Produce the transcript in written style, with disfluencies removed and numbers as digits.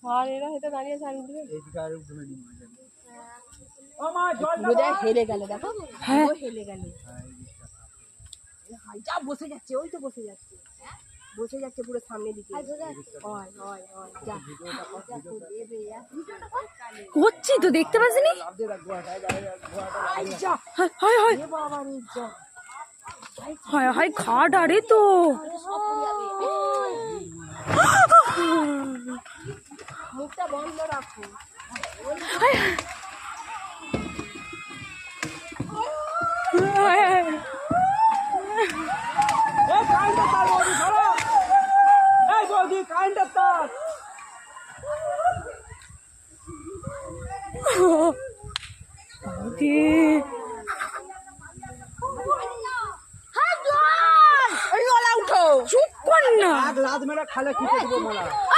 আর এরা হয়তো দাঁড়িয়ে আছে আমি দিকে হেলে গেল দেখো হেলে গেল যা বসে যাচ্ছে ওই তো বসে যাচ্ছে পুরো সামনের দিকে হচ্ছি তো দেখতে পাচ্ছিনি হায় হায় ঘাট আরে তো মুখটা বন্ধ রাখো চুপ কর না লাদ মেরা খালে কি করবো মালা